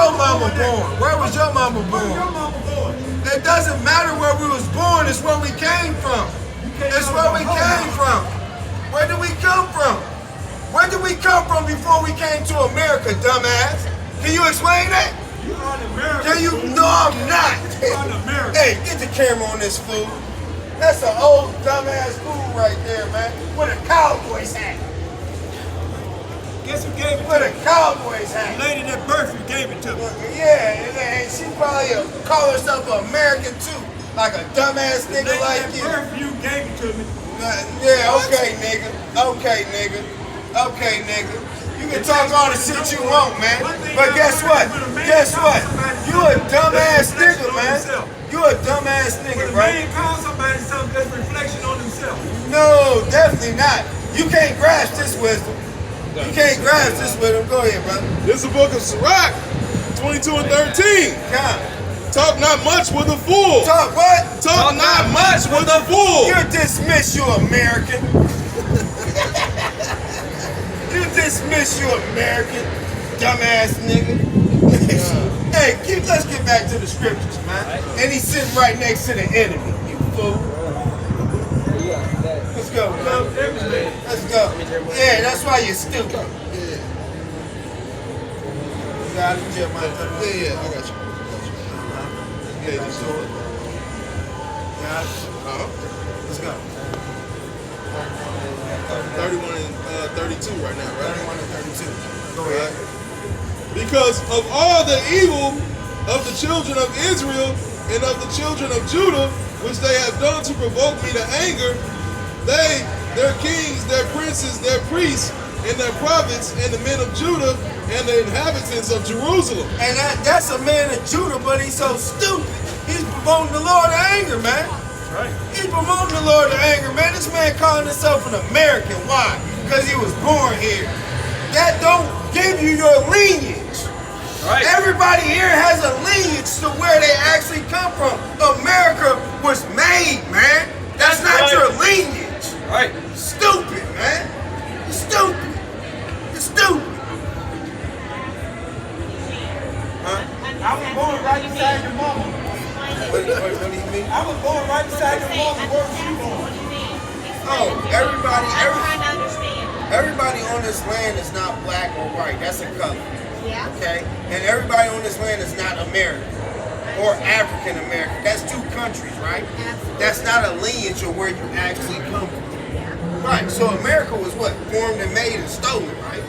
your mama born? Where was your mama Where born? your mama born? It doesn't matter where we was born, it's where we came from. It's where we came from. Where did we come from? Where did we come from before we came to America, dumbass? Can you explain that? You un-American. Can you? No, I'm not. You un-American. Hey, get the camera on this fool. That's an old dumbass fool right there, man. With a Cowboys hat. Guess who gave it With to a me? Cowboys The hat. lady that birthed you gave it to me. Yeah, and she probably call herself an American too. Like a dumbass The nigga lady like that you. birthed you gave it to me. Yeah, okay, nigga. Okay, nigga. Okay, nigga. You can talk all the shit you want, man. But guess what? Guess what? You a dumbass nigga, man. You a dumbass nigga, When a bro. man calls somebody something, that's reflection on himself. No, definitely not. You can't grasp this wisdom. You can't grasp this wisdom. Go ahead, brother. This is the book of Sirach, 22 and 13. Come. Talk not much with a fool. Talk what? Talk not much with a fool. You're dismissed, you American. You dismiss, you American. Dumbass nigga. Hey, let's get back to the scriptures, man. And he's sitting right next to the enemy, you fool. Let's go, man. Let's go. Yeah, that's why you're stupid. Yeah. You got it, Jeremiah. Yeah, I got you. Yeah, let's do it. Got it. Let's go. 31 and 32 right now, right? 31 and 32. Go ahead. Because of all the evil of the children of Israel and of the children of Judah, which they have done to provoke me to anger, they, their kings, their princes, their priests, and their prophets, and the men of Judah, and the inhabitants of Jerusalem. And that's a man of Judah, but he's so stupid. He's promoting the Lord to anger, man. Right. He's promoting the Lord to anger, man. This man calling himself an American. Why? Because he was born here. That don't give you your lineage. Right. Everybody here has a lineage to where they actually come from. America was made, man. That's not your lineage. Right. Stupid, man. You're stupid. You're stupid. Huh? I was born right beside your mama. What do you mean? I was born right beside your mama. Where was you born? Oh, everybody trying to understand. on this land is not black or white. That's a color. Yeah. Okay? And everybody on this land is not American or African American. That's two countries, right? Absolutely. That's not a lineage of where you actually come from. Right. So America was what? Formed and made and stolen, right?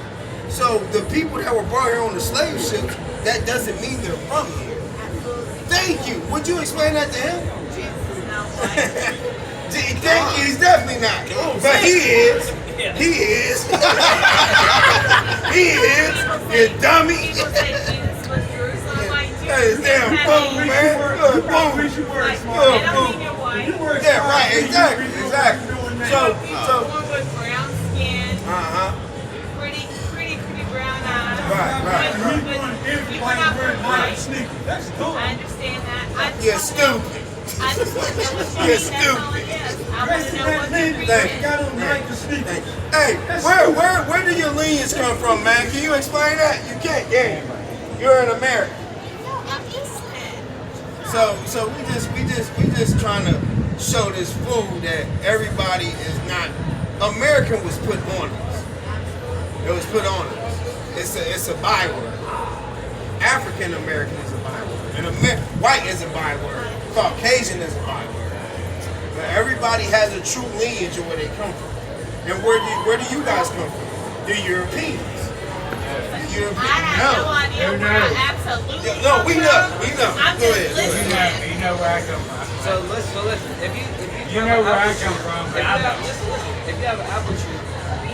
So the people that were brought here on the slave ships, that doesn't mean they're from here. Absolutely. Thank you. Would you explain that to him? Jesus is not white. Thank you. He's definitely not. But he is. He is. He is. You dummy. People say Jesus was Jerusalem-ite too. That is damn fool, man. You're a fool. Wish you were Like, smart. You're a I don't fool. mean you're white. You were Yeah, smart. right. Exactly. Exactly. So, One with brown skin, pretty brown eyes. Right. You were not from white. That's cool. I understand that. You're stupid. I just want to know what you You're mean. That's all it is. I want to know what you mean. Thank you. Got on like the sneakers. Hey, where do your lineage come from, man? Can you explain that? You can't. Yeah, you're an American. No, I'm listening. So we just trying to show this fool that everybody is not. American was put on us. It was put on us. It's a byword. African American is a byword. And white is a byword. Caucasian is a byword. But everybody has a true lineage of where they come from. And where do you guys come from? The Europeans. The Europeans. I have no idea where I absolutely No, we come know. from. We know. I'm Go just ahead. listening. You know where I come from. So listen. If You know where I come from, but I don't. if you have an apple tree,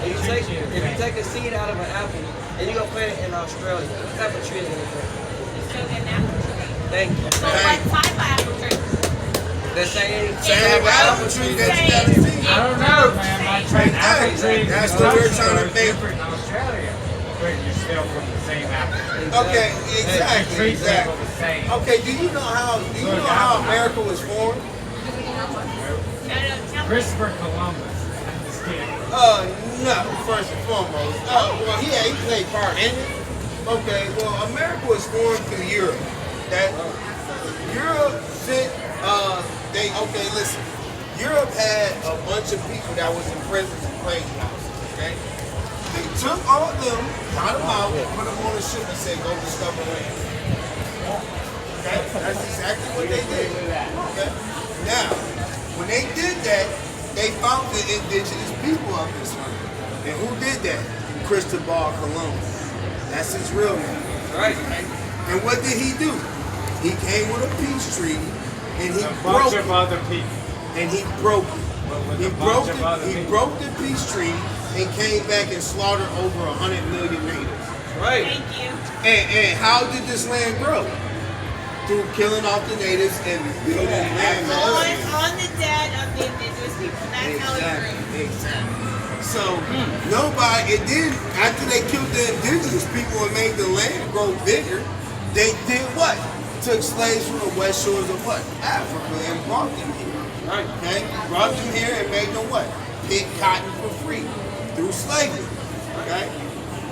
if you take a seed out of an apple and you go plant it in Australia, what type of tree is it gonna grow? Sugar and apple tree. Thank you. So what type of apple tree? The same Same apple tree that you gotta see. I don't know, man. My train apple trees That's in what we're Russia trying to are make. different in Australia, but you're still from the same apple tree. Okay, You exactly. treat people the same. Okay, do you know how America was formed? No, tell me. Christopher Columbus. I'm just kidding. No, first and foremost. Well, yeah, he played part in it. Okay, well, America was formed through Europe. That Europe sent, okay, listen. Europe had a bunch of people that was in prisons and crazy houses, okay? They took all of them, got them out, put them on a ship and said, go discover land. Okay? That's exactly what they did. Okay? Now, when they did that, they found the indigenous people of this land. And who did that? Cristobal Colon. That's his real name. Right. And what did he do? He came with a peace treaty and he A broke bunch of it. other people. And he broke it. With He a broke bunch of other he people. broke the peace treaty and came back and slaughtered over 100 million natives. Right. Thank you. And how did this land grow? Through killing off the natives and building land. On the dead of the indigenous people. That's how it grew. Exactly. So nobody, it did, after they killed the indigenous people and made the land grow bigger, they did what? Took slaves from the west shores of what? Africa and brought them here. Right. Okay? Brought them here and made them what? Pick cotton for free through slavery. Okay?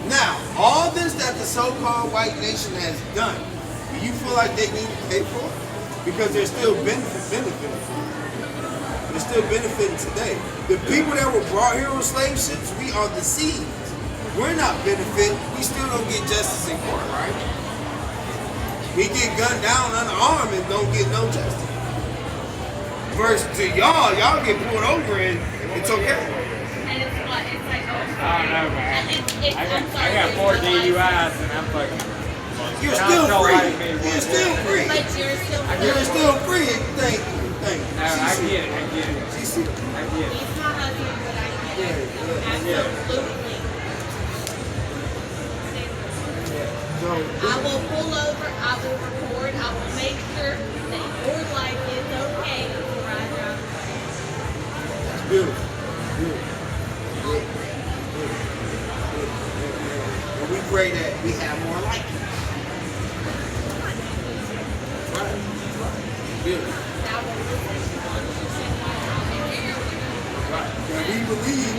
Now, all this that the so-called white nation has done, do you feel like they need to pay for it? Because they're still benefiting from it. They're still benefiting today. The people that were brought here on slave ships, we are the seeds. We're not benefiting. We still don't get justice in court, right? We get gunned down unarmed and don't get no justice. Versus to y'all get pulled over and it's okay. And it's what? It's like, I don't know, man. And it's, I got 4 DUIs and I'm fucking. You're Y'all still don't free. like me, You're still free. But you're still You're still free. Thank you. Thank you. No, I get it. I get it. She see it. I get it. He's my husband, but I get it. Absolutely. So, I will pull over, I will record, I will make sure that your life is okay before I drive away. that's beautiful. Beautiful. And we pray that we have more like it. Right. Beautiful. Now we're listening to one who said, Right. And we believe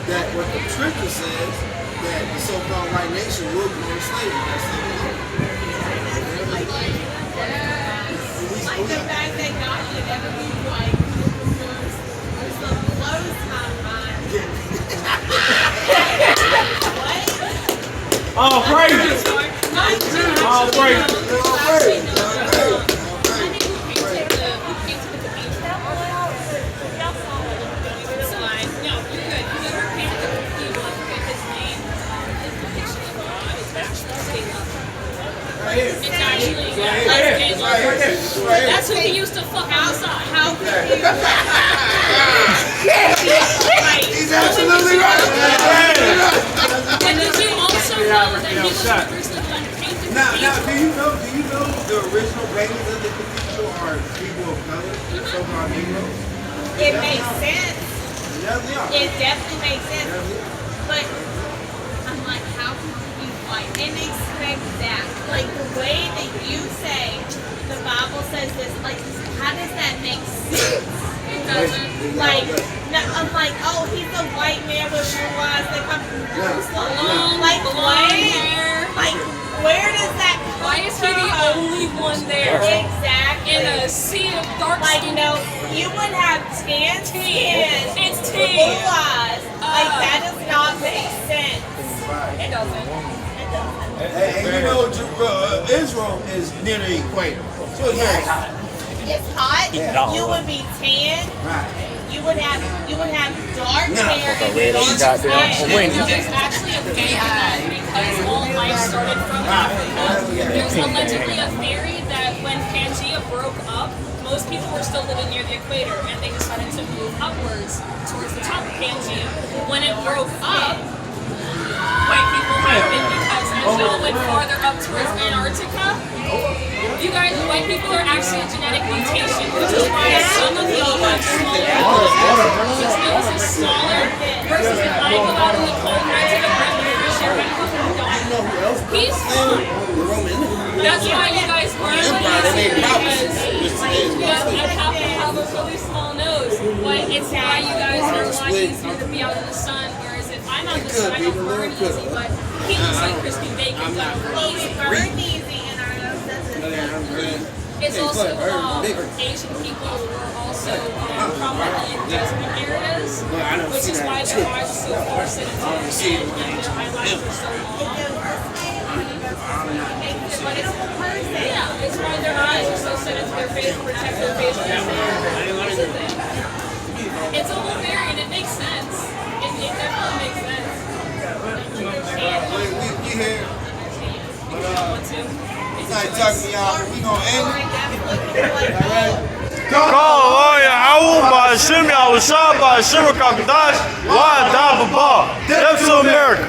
that what the scripture says, that the so-called white nation will be on slavery. That's the belief. like the fact that God should ever be white just blows my mind. What? All praises. All praises. It's actually, That's who he used to fuck outside. how could you? He's absolutely right. And did you also know that he was the person that painted the Now, cathedral? do you know the original paintings of the cathedral are people of color, so-called Negroes? It makes sense. Yeah, they are. It definitely makes sense. Yeah, they are. But I'm like, how could you be white and expect that? Like the way that you say the Bible says this, like how does that make sense? It doesn't. Like, no, I'm like, oh, he's a white man with blue eyes that come from Jerusalem. Long, Like, blonde where? hair. Like, where does that come Why is he the from? only one there? Exactly. In a sea of dark Like, skin. no, you would have tan skin. It's Blue tea. eyes. Like, that does not make sense. It doesn't. And you know, Israel is near the equator, so it's very hot. It's hot. You would be tan. Right. You would have dark No, hair and red dark skin. There's actually a theory that because all life started from Africa, there's allegedly a theory that when Pangea broke up, most people were still living near the equator and they decided to move upwards towards the top of Pangea. When it broke up, white people happened because as y'all went farther up towards Antarctica, you guys, white people are actually a genetic mutation, which is why some of you have smaller noses. His nose is smaller versus if I go out in the cold and I take a breath of fresh air, I fucking die. He's fine. That's why you guys wear because you have to have a really small nose. But it's why you guys are a lot easier to be out in the sun. Whereas if I'm I'm on the side of burn easy, but he looks like crispy bacon though. We burn easy in our nose. It's also Asian people were also prominent in desert areas, which is why their eyes are so far sensitive and their eyelashes are so long. Yeah, it's why their eyes are so sensitive to their face to protect their facial hair. It's a whole theory and it makes sense. It definitely makes sense. We here. What to? It's not talking to y'all, but we gonna end it. قال يعوم سمع وصاب سمك قداش وداب با. That's America.